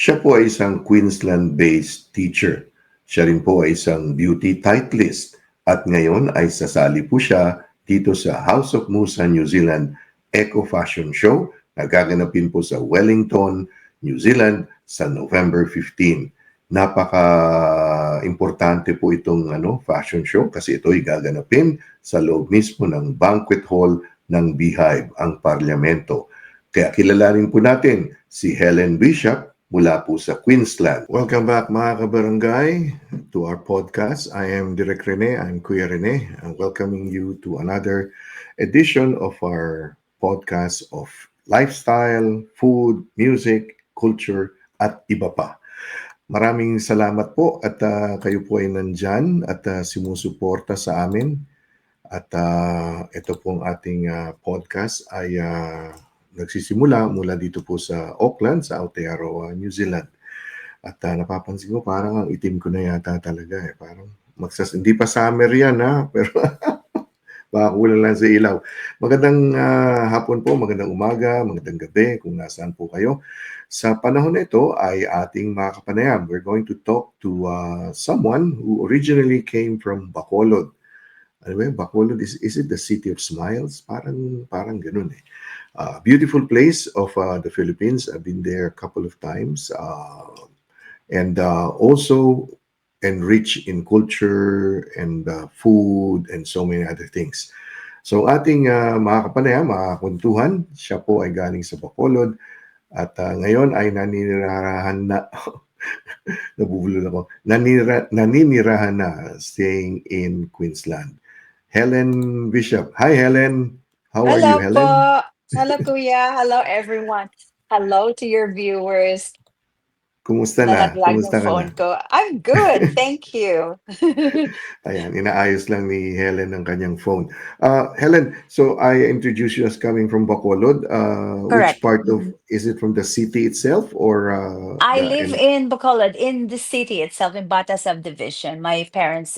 Siya po ay isang Queensland-based teacher. Siya rin po ay isang beauty titlist at ngayon ay sasali po siya dito sa House of Musa New Zealand Eco Fashion Show na gaganapin po sa Wellington, New Zealand sa November 15. Napaka-importante po itong fashion show kasi ito ay gaganapin sa loob mismo ng banquet hall ng Beehive, ang Parlamento. Kaya kilalanin po natin si Helen Bishop mula po sa Queensland. Welcome back mga kabarangay to our podcast. I am Direk Rene, I'm Kuya Rene. I'm welcoming you to another edition of our podcast of lifestyle, food, music, culture, at iba pa. Maraming salamat po at kayo po ay nandyan at sumusuporta sa amin. At ito pong ating podcast ay nagsisimula mula dito po sa Auckland, sa Aotearoa, New Zealand. At napapansin ko parang ang itim ko na yata talaga eh. Parang hindi pa summer yan ha, pero baka kulang lang sa ilaw. Magandang hapon po, magandang umaga, magandang gabi kung nasaan po kayo. Sa panahon na ito ay ating mga kapanayam. We're going to talk to someone who originally came from Bacolod. Ano ba, Bacolod, is it the city of smiles? Parang ganun eh. Beautiful place of the Philippines. I've been there a couple of times. And also enrich in culture and food and so many other things. So ating mga kapanayam, mga kwentuhan, siya po ay galing sa Bacolod at ngayon ay naninirahan na, nabubulol ako, naninirahan na, staying in Queensland. Helen Bishop. Hi Helen. How are you, Hello po. Helen? Hello, Kuya. Hello, everyone. Hello to your viewers. Kumusta na? Nalaglag ng Kumusta ka na? phone ko. I'm good. Thank you. Ayan, inaayos lang ni Helen ang kanyang phone. Helen, so I introduced you as coming from Bacolod. Which Correct. part of, Mhm. is it from the city itself or I the, live and, in Bacolod, in the city itself, in Bata subdivision. My parents,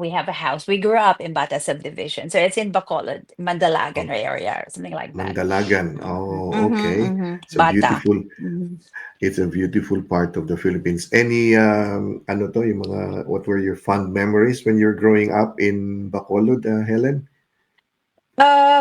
we have a house. We grew up in Bata subdivision, so it's in Bacolod, Mandalagan oh, area, or something like that. Mandalagan? Mm-hmm, Oh, mm-hmm, okay. mm-hmm. So Bata. beautiful. Mhm. It's a beautiful part of the Philippines. Any, yung mga, what were your fond memories when you're growing up in Bacolod, Helen?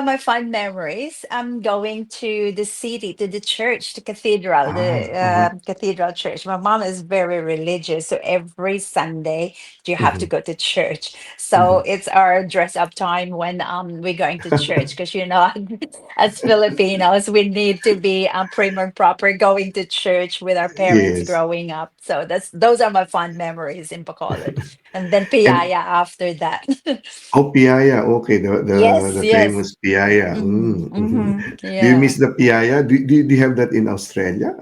My fond memories. I'm going to the city, to the church, the cathedral, Ah, the uh-huh. cathedral church. My mom is very religious, so every Sunday you have to Mhm, go to church. So mhm. it's our dress up time when we're going to church because as Filipinos, we need to be prim and proper going to church with our parents Yes. growing up. So those are my fond memories in Bacolod, and then And Piaya after that. oh, piyaya. Okay, Yes, the yes. famous piyaya. Mhm, Mhm. mhm, Do you yeah. miss the piyaya? Do you have that in Australia,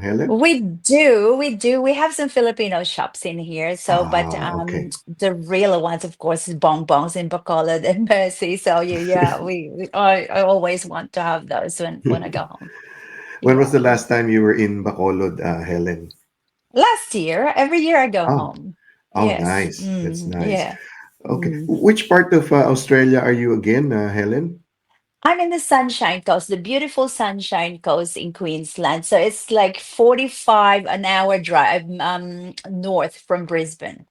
Helen? We have some Filipino shops in here. So, but Okay. the real ones, of course, is bonbons in Bacolod and Mercy. So, yeah, I always want to have those when I go home. When was Yeah. the last time you were in Bacolod, Helen? Last year, every year I go Oh, home. oh, Yes. nice. That's nice. Yeah. Okay. Mm. Which part of Australia are you again, Helen? I'm in the Sunshine Coast, the beautiful Sunshine Coast in Queensland. So it's like 45 an hour drive north from Brisbane.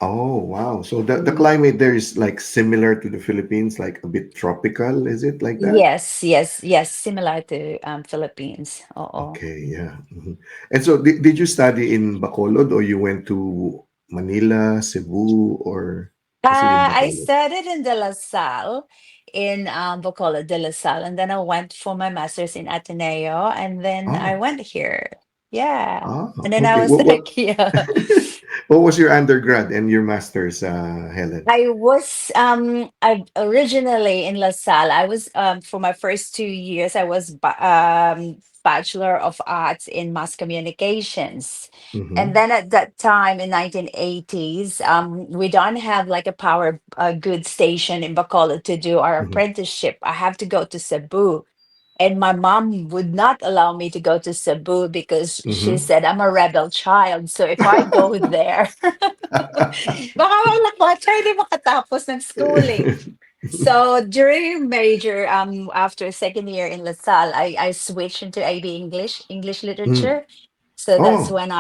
Oh, wow. So the Mm. climate there is like similar to the Philippines, like a bit tropical, is it like that? Yes, yes, yes, similar to Philippines. Oo. Okay, yeah. Mhm. And so did you study in Bacolod or you went to Manila, Cebu, or was it in I Bacolod? studied in De La Salle, in Bacolod, De La Salle, and then I went for my master's in Ateneo, and then I Oh, went here. Yeah, and then I okay. was like, yeah. What was your undergrad and your master's, Helen? I originally in La Salle. I was for my first 2 years. I was Bachelor of Arts in Mass Communications, and Mm-hmm. then at that time in 1980s, we don't have like a good station in Bacolod to do our Mm-hmm. apprenticeship. I have to go to Cebu. And my mom would not allow me to go to Cebu because she Mm-hmm. said I'm a rebel child. So if I go there, baka malakot siya, hindi makatapos ng schooling. So during major, after second year in La Salle, I switched into AB English Mm. literature. So that's Oh, when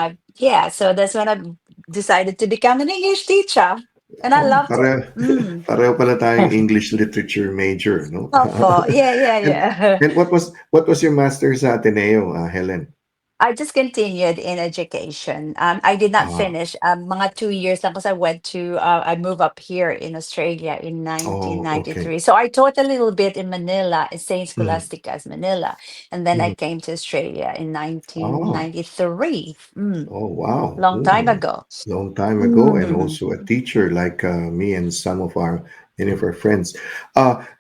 so that's when I decided to become an English teacher. And I oh, loved it. Mm. pareho pala tayong English literature major, no? Oh, yeah, yeah, and yeah. and what was your master's sa Ateneo, Helen? I just continued in education. I did not Ah, finish. Mga 2 years lang because I moved up here in Australia in oh, okay. 1993. So I taught a little bit in Manila, in St. Mm, Scholastica's Manila. And then I mm. came to Australia in Ah, 1993. oh, wow. Long time Mm, ago. long time ago, and Mm. also a teacher like me and many of our friends.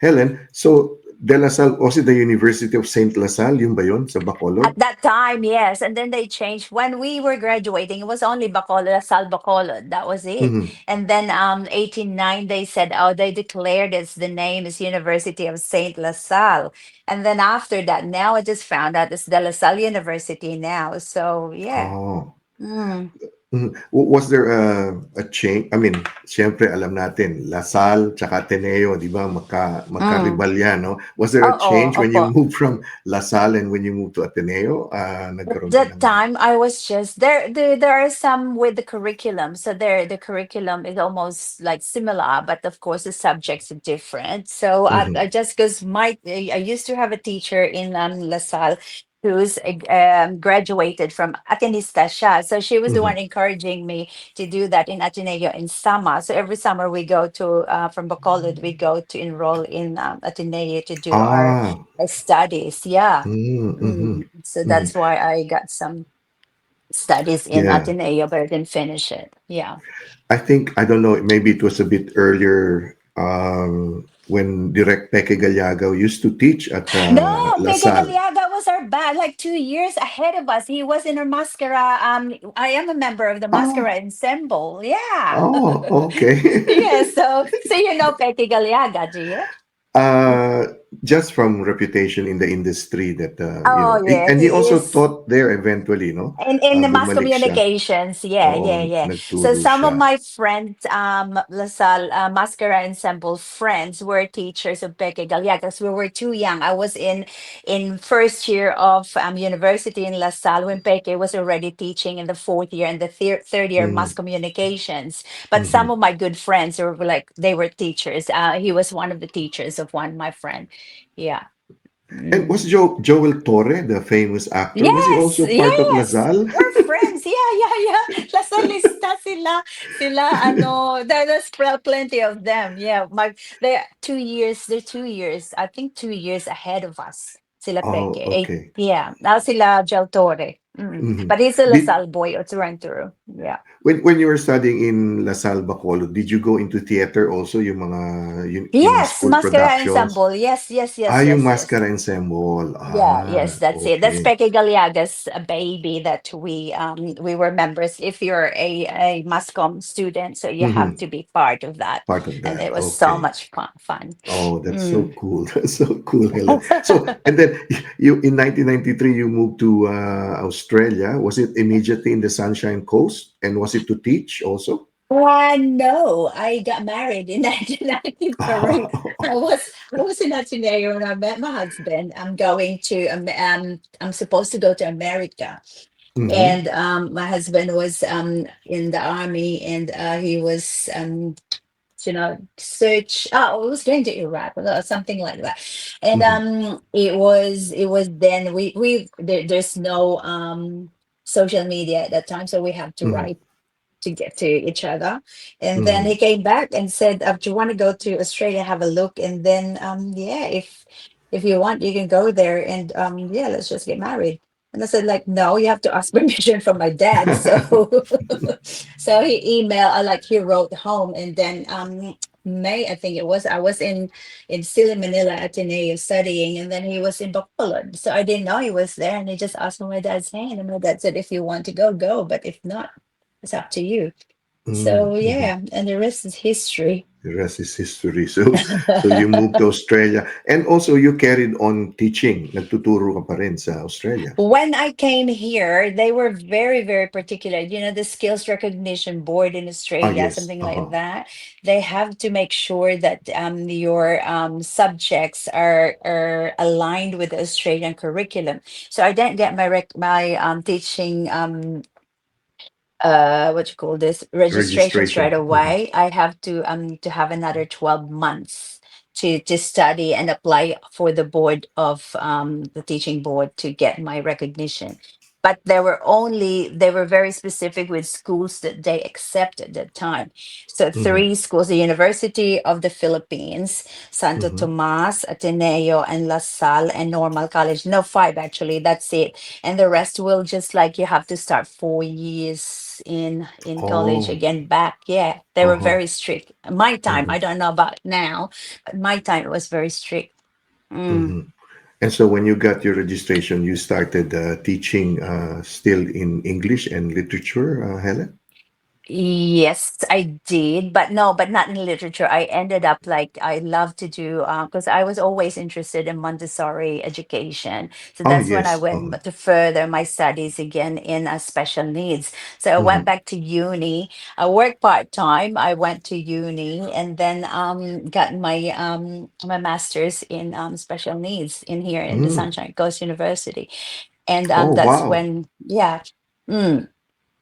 Helen, so De La Salle, was it the University of Saint La Salle, yun ba yun, sa At Bacolod? that time, yes. And then they changed. When we were graduating, it was only Bacolod, Salle Bacolod. That was it. Mhm. And then 89, they said, oh, they declared the name is University of Saint La Salle. And then after that, now I just found out it's De La Salle University now. So yeah. Oh. Mm. Was there a change? I mean, siyempre alam natin, LaSalle tsaka Ateneo, di ba, Mm. magkaribal yan, no? Was there a Oo, change when you opo. moved from LaSalle and when you moved to Ateneo? At Nagkaroon ba that ng... time, I was just there are some with the curriculum. So there, the curriculum is almost like similar, but of course the subjects are different. So I Mhm, just because I used to have a teacher in LaSalle who's graduated from Atenista siya. So she was the mhm. one encouraging me to do that in Ateneo in summer. So every summer we go to from Bacolod, we go to enroll in Ateneo to do our Ah, studies. Yeah. mhm, So mhm. that's why I got some studies in Yeah. Ateneo, but I didn't finish it. Yeah. I think, I don't know, maybe it was a bit earlier when Direk Peque Gallaga used to teach at No, Peque LaSalle. Gallaga was our bad, like 2 years ahead of us. He was in our mascara. I am a member of the Oh, mascara ensemble. Yeah. oh, okay. Yeah. So you know Peque Gallaga, do you? Uh, just from reputation in the industry that Oh yeah, and he he also is. taught there eventually, no? In the mass Bumalik siya. communications, yeah, Oo, yeah, yeah. So nagturo some of siya. my friends, Lasal, Mascara Ensemble friends were teachers of Peque Gallaga because we were too young. I was in first year of university in LaSalle when Peque was already teaching in the fourth year and the third year mass Mm, communications. But some mhm. of my good friends were like they were teachers. He was one of the teachers of one of my friend. Yeah. And was Mm. Joel Torre, the famous actor, was he Yes, also part of yes. Lazal? We're friends. Yeah, yeah, yeah. Nasa lista sila. Sila, ano, there's plenty of them. Yeah, they're 2 years, they're 2 years, I think 2 years ahead of us. Sila Oh, Peke. okay. Yeah, now sila Joel Torre. Mhm. But he's a Did Lasal boy, it's run through. Yeah. when you were studying in LaSalle Bacolod, did you go into theater also, yung mga Yes, school Mascara productions? Ensemble. Yes, yes, Ah, yes, yung yes, yes. Mascara Ensemble. Yeah, yes, that's it. That's Okay. Peque Galiaga's baby that we were members. If you're a Mascom student, so you have Mhm. to be part of that. Part of And that. it was so Okay. much fun. Oh, that's so Mm. cool. That's so cool, Helen. So, and then you in 1993 you moved to Australia. Was it immediately in the Sunshine Coast, and was it to teach also? No, I got married in 1993. I was in Ateneo when I met my husband. I'm supposed to go to America. Mm-hmm. And my husband was in the army, and he was search. Oh, it was going to Iraq or something like that. And Mm-hmm. it was then there's no social media at that time, so we have to Mm-hmm. write to get to each other. And then Mm-hmm. he came back and said, do you want to go to Australia, have a look? And then, yeah, if you want, you can go there and yeah, let's just get married. And I said, like, no, you have to ask permission from my dad. So, so he wrote home, and then May, I think it was, I was in Silly Manila Ateneo studying, and then he was in Bacolod. So I didn't know he was there, and he just asked for my dad's hand, and my dad said, if you want to go, go, but if not, it's up to you. So Mhm. yeah, and the rest is history. The rest is history. So you moved to Australia and also you carried on teaching. Nagtuturo ka pa rin sa Australia. When I came here, they were very, very particular. You know, the skills recognition board in Ah, Australia, yes. something like Uh-huh. that. They have to make sure that your subjects are aligned with the Australian curriculum. So I didn't get my teaching what you call this, registrations right Registration. Mhm. away. I have to have another 12 months to study and apply for the board of the teaching board to get my recognition. But they were very specific with schools that they accept at that time. So Mhm. three schools: the University of the Philippines, Santo Mhm. Tomas, Ateneo, and La Salle, and Normal College. No, five actually. That's it. And the rest will just like you have to start 4 years in college Oh. again back. Yeah, they were Uh-huh. very strict. My time, I Mhm. don't know about now, but my time it was very strict. Mm. Mhm. And so when you got your registration, you started teaching still in English and literature, Helen? Yes, I did, but no, but not in literature. I ended up like I love to do because I was always interested in Montessori education. So Oh, that's when I yes. went Uh-huh. to further my studies again in special needs. So I went Mhm. back to uni. I worked part time. I went to uni and then got my master's in special needs in here in the Mm. Sunshine Coast University, and Oh, that's wow. when yeah. Mm.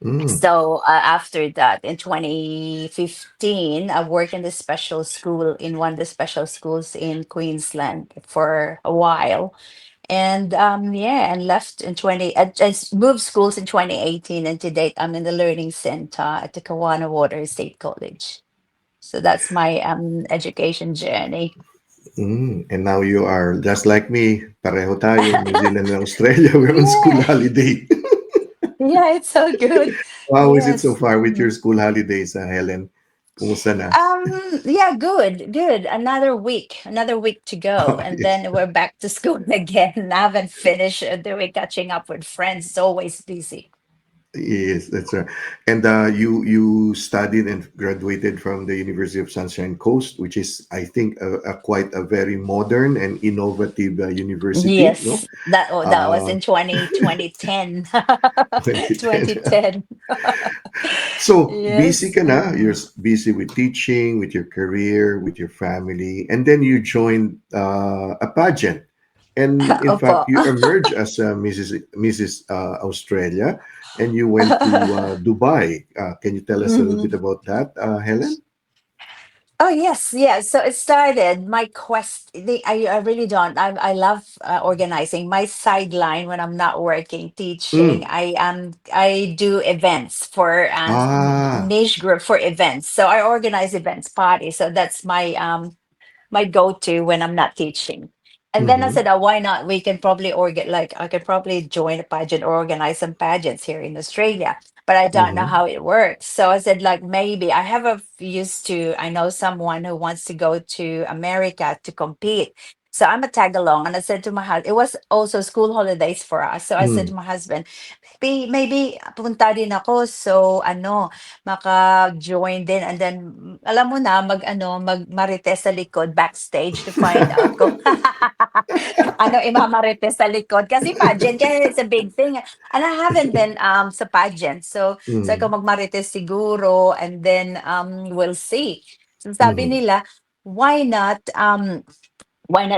Mm. So after that, in 2015, I worked in the special school in one of the special schools in Queensland for a while, and yeah, and left in 20. I moved schools in 2018, and to date, I'm in the learning center at the Kawana Water State College. So that's my education journey. And now you are just like me. Pareho tayo, New Zealand and Australia. We're on school Yeah, holiday. yeah, it's so good. How is it so Yes. far with your school holidays, Helen? Kumusta na? Yeah, good, good. Another week to go, Oh, and yes. then we're back to school again. I haven't finished the week catching up with friends. It's always busy. Yes, that's right. And you studied and graduated from the University of Sunshine Coast, which is, I think, a quite a very modern and innovative university, no? Yes, that was Uh, in 2010. 2010. 2010. So busy Yes. ka na. You're busy with teaching, with your career, with your family, and then you joined a pageant. And in fact, Opo. you emerged as Mrs. Australia, and you went to Dubai. Can you tell us a little bit Mhm. about that, Helen? Oh yes, yes. So it started my quest. I really don't. I love organizing. My sideline when I'm not working teaching. Mm. I do events for Ah. niche group for events. So I organize events parties. So that's my go-to when I'm not teaching. And then I Mm-hmm. said, oh, why not? We can probably like I could probably join a pageant or organize some pageants here in Australia. But I don't know Mm-hmm. how it works. So I said, like maybe I have a used to I know someone who wants to go to America to compete. So I'm a tag along. And I said to my husband, it was also school holidays for us. So I said to Mm. my husband, maybe punta din ako. So ano, maka-join din and then alam mo na mag-marites sa likod backstage to find out kung ano imamarites sa likod kasi pageant kaya it's a big thing and I haven't been sa pageant so Mm. ako magmarites siguro and then we'll see. So sabi Mm-hmm. nila why not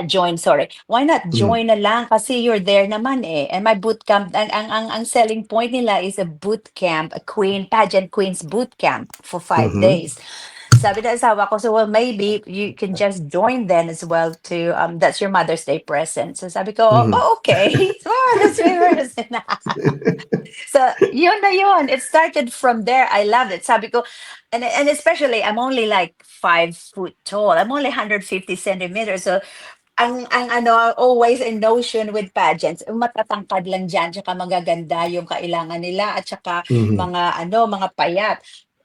join, sorry, why not Mm. join na lang kasi you're there naman eh. And my boot camp, ang selling point nila is a boot camp, a pageant queens boot camp for 5 days. Mm-hmm. Sabi na asawa ko, so well, maybe you can just join then as well to, that's your Mother's Day present. So sabi ko, oh, Mm-hmm. okay. Oh, that's favorite. So, yun na yun. It started from there. I loved it. Sabi ko, and especially, I'm only like 5 foot tall. I'm only 150 centimeters. So, ang ano, always in notion with pageants, matatangkad lang dyan, tsaka magaganda yung kailangan nila, at tsaka Mm-hmm. mga payat.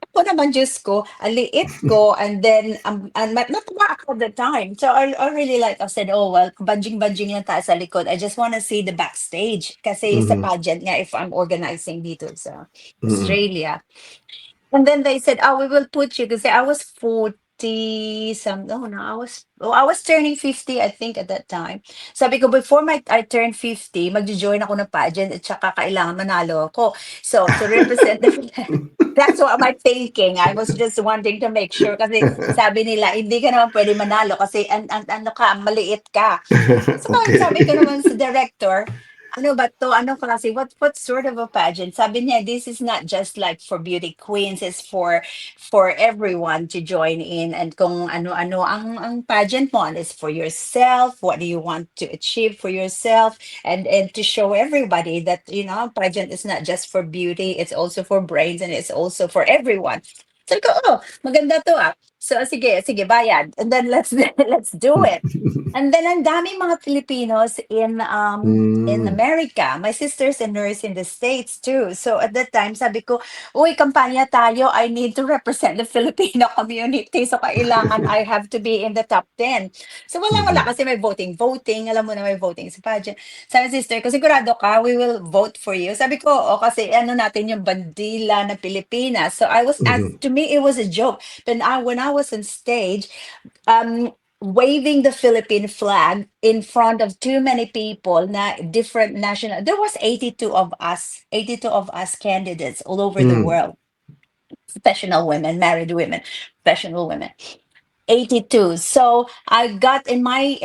Ako naman, Diyos ko, ang liit ko, and then, natuwa ako at the time. So, I really like, I said, oh, well, banjing-banjing lang tayo sa likod. I just wanna see the backstage. Kasi sa Mm-hmm. pageant nga, if I'm organizing dito sa Mm-hmm. Australia. And then they said, "Oh, we will put you," because I was 40 some. Oh no, I was turning 50, I think, at that time. Sabi ko, before I turn 50, magjo-join ako ng pageant at saka kailangan manalo ako. So to represent the that's what my thinking. I was just wanting to make sure kasi sabi nila, hindi ka naman pwede manalo kasi ano ka, maliit ka. So sabi Okay. ko naman sa director, ano ba to? Ano klase? What sort of a pageant? Sabi niya, this is not just like for beauty queens, it's for everyone to join in. And kung ano-ano ang pageant mo, and it's for yourself. What do you want to achieve for yourself? And to show everybody that, pageant is not just for beauty, it's also for brains and it's also for everyone. So ko, oh, maganda to ah. So sige, sige, bayad. And then let's let's do it. And then ang daming mga Filipinos in Mm. America. My sister's a nurse in the States too. So at that time, sabi ko, uy, kampanya tayo. I need to represent the Filipino community. So kailangan I have to be in the top 10. So wala Mhm. kasi may voting. Alam mo na may voting sa pageant. Sabi sister ko, sigurado ka, we will vote for you. Sabi ko, o kasi ano natin yung bandila ng Pilipinas. So Mhm. to me, it was a joke. But when I was on stage, waving the Philippine flag in front of too many people na different national, there was 82 of us candidates all over the Mm. world, professional women, married women, professional women. 82. So I got in my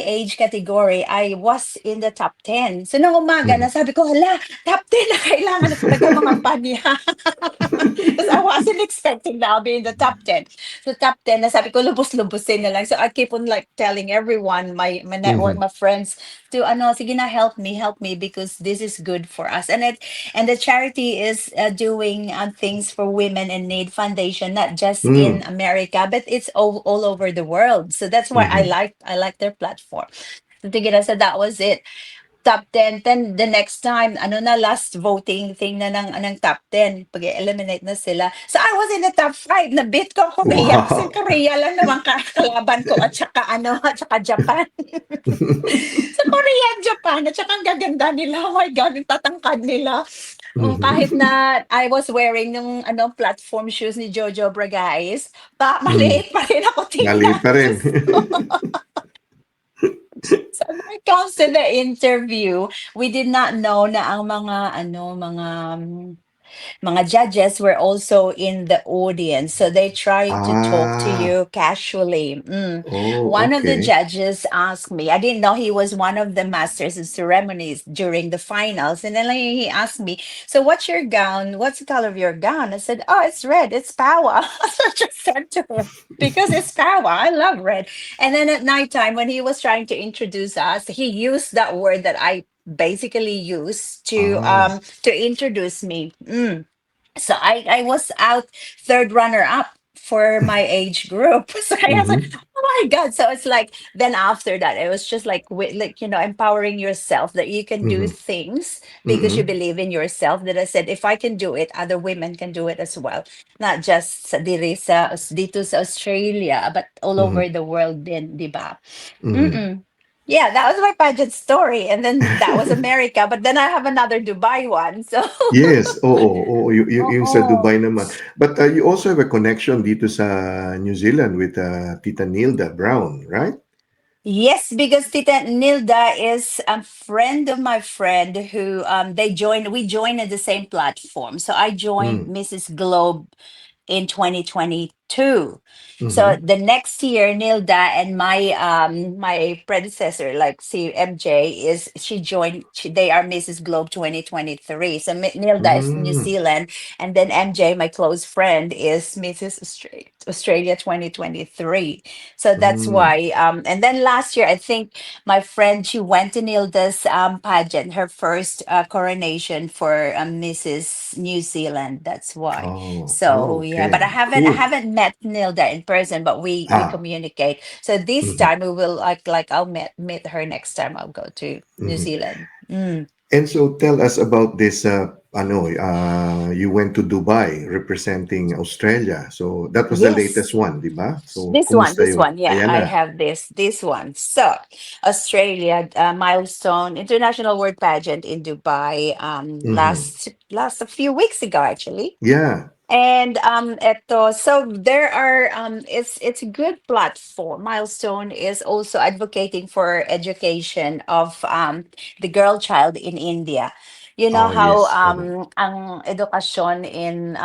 age category, I was in the top 10. So nung umaga Mhm. na sabi ko, hala, top 10 na kailangan na talaga mga panya. Because I wasn't expecting that I'll be in the top 10. So top 10 na sabi ko, lubos-lubosin na lang. So I keep on like telling everyone, my network, Mhm. my friends, to sige na, help me because this is good for us. And the charity is doing things for women in need foundation, not just in Mm. America, but it's all over the world. So that's why I Mhm. like I like their platform. So tigil na, so that was it. Top 10. Then the next time, last voting thing na ng top 10. Pag-eliminate na sila. So I was in the top 5. Nabit ko ang Korea kasi Wow. Korea lang naman kalaban ko at saka at saka Japan. Sa Korea at Japan at saka ang gaganda nila. Oh my God, ang tatangkad nila. Oh, kahit Mhm. na I was wearing nung platform shoes ni Jojo Bragais, Mm. maliit pa rin ako Maliit tingnan. pa rin. Diyos ko. So when it comes to the interview, we did not know na ang mga judges were also in the audience. So they tried to talk to Ah. you casually. Oh, One of the okay. judges asked me, I didn't know he was one of the masters of ceremonies during the finals. And then like, he asked me, so what's your gown? What's the color of your gown? I said, oh, it's red. It's power. That's what I just said to him. Because it's power. I love red. And then at nighttime, when he was trying to introduce us, he used that word that I basically used Ah. to introduce me. So I was out third runner up for my age group. So I was like, Mhm. oh my God. So it's like then after that, it was just like empowering yourself that you can do Mhm. things because you Mm. believe in yourself. That I said, if I can do it, other women can do it as well. Not just dito sa Australia, but all over Mhm. the world din, di ba? Mhm. Mm-mm. Yeah, that was my pageant story. And then that was America. But then I have another Dubai one. So Yes, oo, oo, yung sa Oo. Dubai naman. But, you also have a connection dito sa New Zealand with, Tita Nilda Brown, right? Yes, because Tita Nilda is a friend of my friend who we joined at the same platform. So I joined Hmm. Mrs. Globe in 2022. So Mhm. the next year, Nilda and my predecessor, like see MJ, they are Mrs. Globe 2023. So Nilda is New Hmm. Zealand, and then MJ, my close friend, is Mrs. Australia 2023. So that's Hmm. why. And then last year, I think my friend, she went to Nilda's pageant, her first coronation for Mrs. New Zealand. That's why. Oh, oh, So yeah, but I okay, haven't I cool. haven't met Nilda in person, but we Ah. communicate. So this Mhm. time we will I'll meet her next time I'll go to New Mhm. Zealand. Mm. And so tell us about this, you went to Dubai representing Australia. So that was the latest Yes. one, 'di ba? So This one, kumusta this yun? one, yeah, Ayan I na. have this one. So, Australia milestone international word pageant in Dubai. Mhm. Last a few weeks ago, actually. Yeah. And so there are it's a good platform. Milestone is also advocating for education of the girl child in India. You know Oh, how yes. ang edukasyon in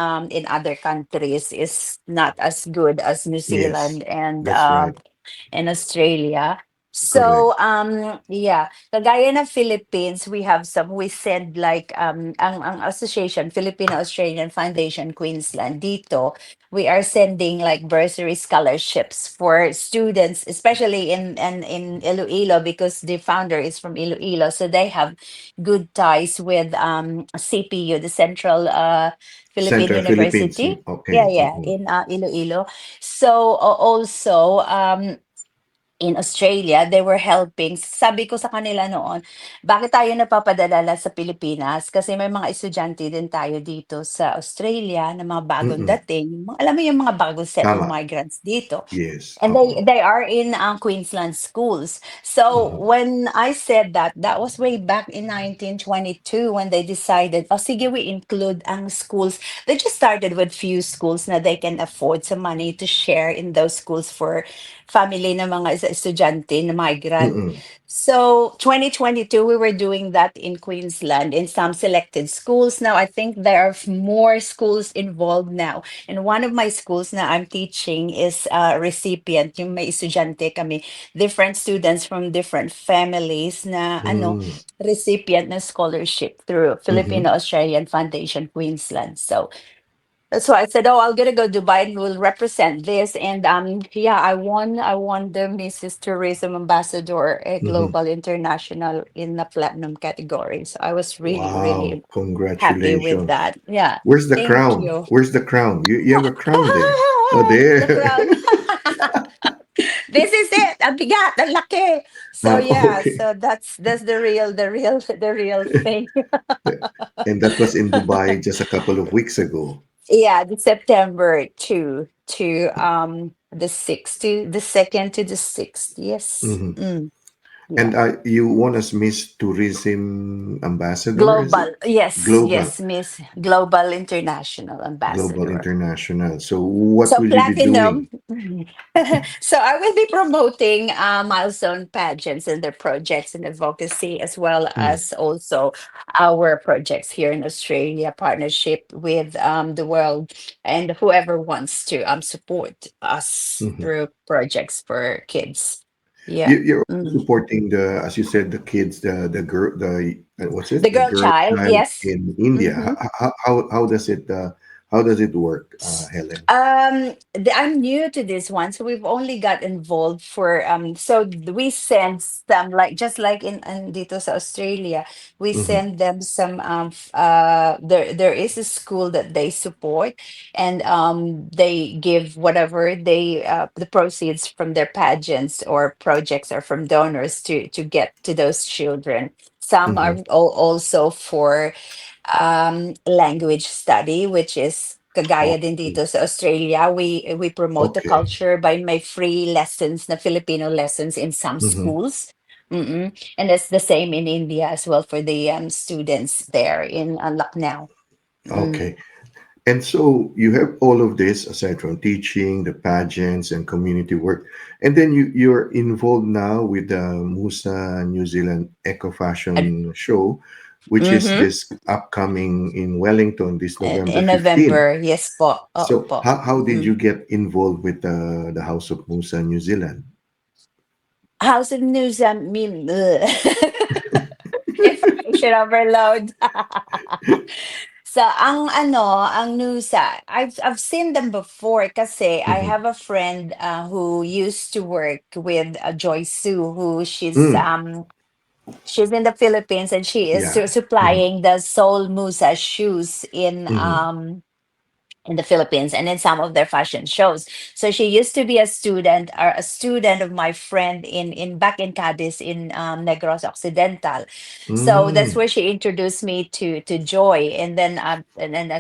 other countries is not as good as New Yes, Zealand that's right. and Australia. Correct. So yeah, kagaya ng Philippines, we send like ang association Filipino Australian Foundation Queensland dito, we are sending like bursary scholarships for students, especially in Iloilo because the founder is from Iloilo, so they have good ties with CPU, the Central Philippine Central Philippines. University. Yeah, Okay. yeah, in Iloilo. So also in Australia, they were helping. Sabi ko sa kanila noon, bakit tayo napapadala sa Pilipinas? Kasi may mga estudyante din tayo dito sa Australia na mga bagong Mm-mm. dating. Alam mo yung mga bagong settled Tama. migrants dito. Yes. And they are in Queensland schools. So Mhm. when I said that, that was way back in 1922 when they decided, oh sige, we include ang schools. They just started with few schools na they can afford some money to share in those schools for family ng mga estudyante na migrant. Mm-mm. So 2022, we were doing that in Queensland in some selected schools. Now I think there are more schools involved now. And one of my schools na I'm teaching is a recipient, yung may estudyante kami, different students from different families na Mm. recipient ng scholarship through Filipino Mhm. Australian Foundation Queensland. So that's why I said, "Oh, I'm gonna go Dubai and we'll represent this." And yeah, I won the Mrs. Tourism Ambassador, a Mhm. global international in the platinum category. So I was really, Wow, really happy with congratulations. that. Yeah, Where's the thank crown? you. Where's the crown? You have a crown there. Oh, there. The crown. This is it. Ang bigat, ang laki. So yeah, Okay. so that's the real thing. And that was in Dubai just a couple of weeks ago. Yeah, the September to the second to the sixth. Yes. Mhm. Yeah. And you won as Miss Tourism Ambassador, is it? Global. Yes, Global. yes, Miss Global International Global Ambassador. International. So what So will you be platinum. doing? So I will be promoting milestone pageants and their projects and advocacy, as well Mm. as also our projects here in Australia, partnership with the world and whoever wants to support us Mhm. through projects for kids. Yeah. You're also Mm. supporting the, as you said, the kids, the girl, the what's The it, the girl girl child, child yes. in India. Mm-hmm. How does it work, Helen? I'm new to this one, so we've only got involved for we send some, like just like in dito sa Australia, we Mm-hmm. send them some there is a school that they support, and they give whatever they the proceeds from their pageants or projects or from donors to get to those children. Some are Mm-hmm. also for language study, which is Oh, kagaya din dito sa Australia. We promote the okay. culture by may free lessons na Filipino lessons in some Mm-hmm. schools. Mm-mm. And it's the same in India as well for the students there in Lucknow. Mm. Okay. And so you have all of this aside from teaching, the pageants, and community work, and then you're involved now with the Musa New Zealand Eco And, Fashion Show, which is mhm. this upcoming in Wellington this November In 15th. November, yes po. Oo So po. how did Mm. you get involved with the House of Musa New Zealand? House of News, information overload. So ang Nusa, I've seen them before kasi I Mm-hmm. have a friend who used to work with Joy Sue, who Mm, she's in the Philippines, and she is yeah. Mm-hmm. supplying the Soul Musa shoes Mm-hmm. in the Philippines and in some of their fashion shows. So she used to be a student of my friend in back in Cadiz in Negros Occidental. So that's Mm, where she introduced me to Joy, and then I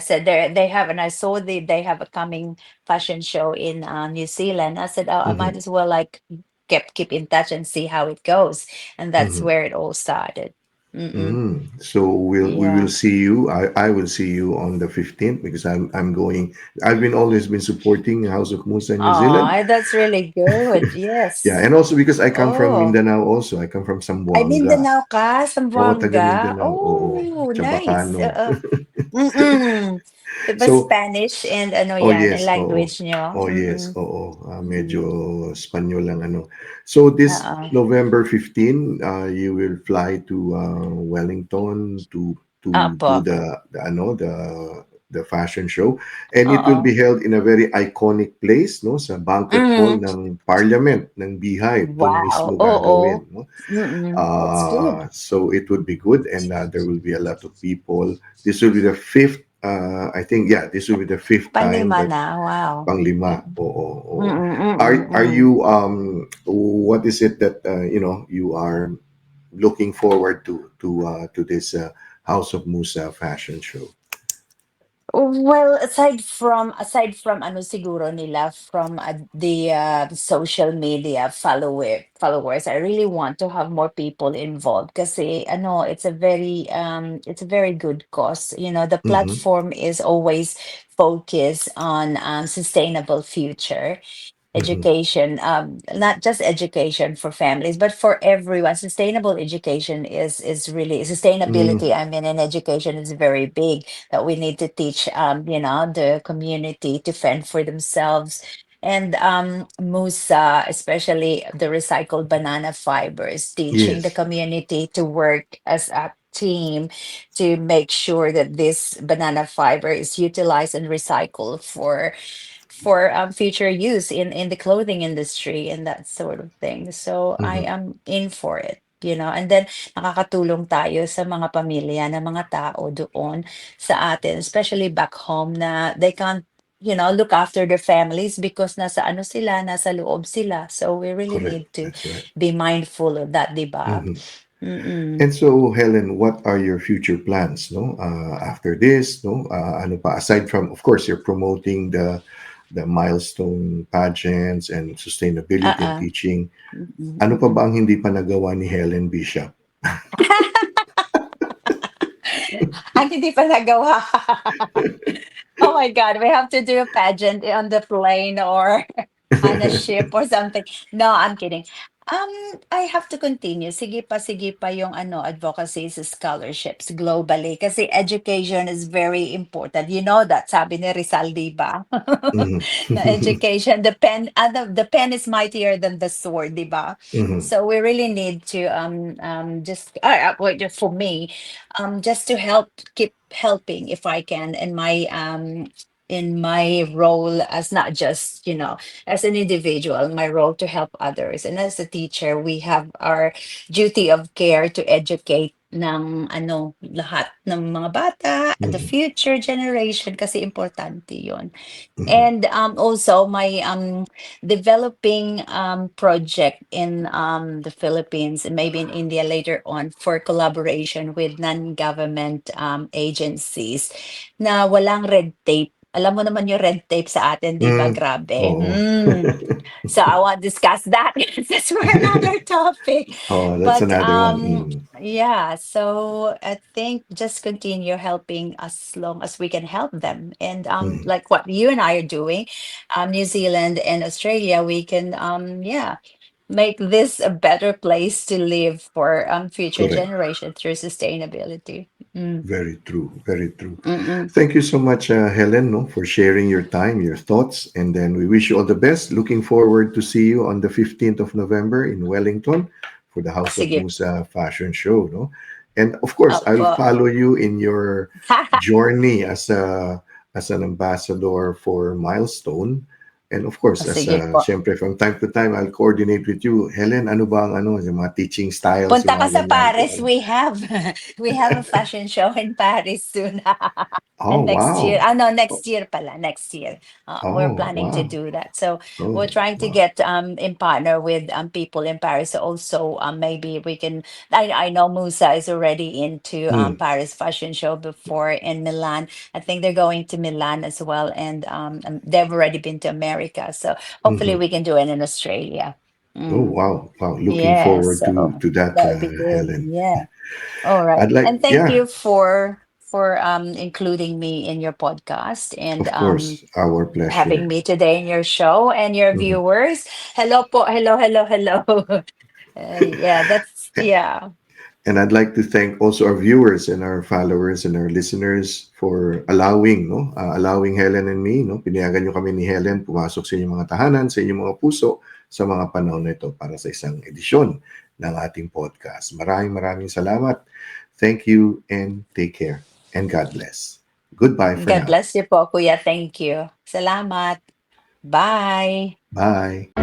said they have, and I saw they have a coming fashion show in New Zealand. I said, oh, I might mm-hmm. as well like keep in touch and see how it goes, and that's Mm-hmm. where it all started. Mm-mm. So we will Yeah. see you. I will see you on the 15th because I'm going. I've been always been supporting House of Musa New Zealand. Oh, that's really good. Yeah, Yes. and also because I come from Oh, Mindanao also. I come from ay Zamboanga. Mindanao ka, Oo, taga Zamboanga. Mindanao. Oo, Oh, nice. Chabacano. Mm. Diba So, Spanish and ano oh yan, ang yes, oo. language nyo? Oh yes, Mm-mm. oo. Medyo Mm. Espanyol lang ano. So this Oo. November 15, you will fly to Wellington to Opo. do the fashion show, and it will Oo. be held in a very iconic place, no, sa banquet hall Mm. ng Parliament ng Beehive. Doon Wow. mismo Oo. gagawin, no. That's good. So it would be good, and there will be a lot of people. This will be the fifth. I think, yeah, this will be the fifth time Panlima that na. Wow. panglima. Mm. Oo, oo. Mm-mm, mm-mm, Are mm. you what is it that you are looking forward to this House of Musa fashion show? Well, aside from ano siguro nila from the social media followers, I really want to have more people involved kasi ano, it's a very good cause. You know, the Mm-hmm, platform is always focused on sustainable future mm-hmm, education, not just education for families but for everyone. Sustainable education is really mm, sustainability, I mean, in education is very big, that we need to teach the community to fend for themselves. And Musa, especially the recycled banana fibers, teaching the yes. community to work as a team to make sure that this banana fiber is utilized and recycled for future use in the clothing industry and that sort of thing. So I Mm-hmm, am in for it. And then nakakatulong tayo sa mga pamilya ng mga tao doon sa atin, especially back home, na they can't look after their families because nasa loob sila. So we really correct. need to That's right. be mindful of that, di ba? Mm-hmm. Mm-mm. And so, Helen, what are your future plans, no? After this, no? Ano pa, aside from, of course, you're promoting the milestone pageants and sustainability and Uh-uh. teaching. Mm-mm, Ano pa mm-mm. ba ang hindi pa nagawa ni Helen Bishop? Ang hindi pa nagawa. Oh my God, we have to do a pageant on the plane or on a ship or something. No, I'm kidding. I have to continue. Sige pa yung advocacy sa scholarships globally kasi education is very important. You know that, sabi ni Rizal, di ba? Mhm. The education, the pen is mightier than the sword, di ba? Mhm. So we really need to just wait, just for me, just to keep helping if I can in my role as not just as an individual, my role to help others, and as a teacher we have our duty of care to educate ng lahat ng mga bata, the Mhm. future generation, kasi importante yon. Mhm. And also my developing project in the Philippines and maybe in India later on for collaboration with non-government agencies na walang red tape. Alam mo naman yung red tape sa atin, di ba? Mm. Grabe. Oo. So I want to discuss that. That's for another topic. Oh, that's But another one. Mm. yeah, so I think just continue helping as long as we can help them. And Mhm. like what you and I are doing, New Zealand and Australia, we can yeah, make this a better place to live for future Correct. generation through sustainability. Mm. Very true. Very true. Mm-mm. Thank you so much, Helen, no, for sharing your time, your thoughts, and then we wish you all the best. Looking forward to see you on the 15th of November in Wellington for the House of Sige. Musa fashion show, no? And of course, I'll Opo. follow you in your journey as an ambassador for Milestone. And of course, as Sige po. syempre from time to time, I'll coordinate with you. Helen, ano ba ang yung mga teaching styles, Punta yung ka mga sa ganyan. Paris, we have we have a fashion show in Paris soon. Oh, And next year, wow. no, next year pala, next year. We're Oh, planning to wow. do that. So Oh, we're trying to wow. get in partner with people in Paris. So also maybe we can, I know Musa is already into Mm, Paris fashion show before in Milan. I think they're going to Milan as well. And they've already been to America. So hopefully mhm. we can do it in Australia. Oh, Mm. wow. Wow. Looking Yeah, forward so to that, that would be good. Helen. Yeah. All right. I'd like, And thank yeah, you for including me in your podcast and of course, our having pleasure. me today in your show and your Mhm. viewers. Hello po. Hello, hello, hello. Yeah, that's yeah. And I'd like to thank also our viewers and our followers and our listeners for allowing, no, allowing Helen and me, no, pinayagan nyo kami ni Helen pumasok sa inyong mga tahanan, sa inyong mga puso sa mga panahon na ito para sa isang edisyon ng ating podcast. Maraming maraming salamat. Thank you and take care. And God bless. Goodbye for God now. bless you po, Kuya. Thank you. Salamat. Bye. Bye.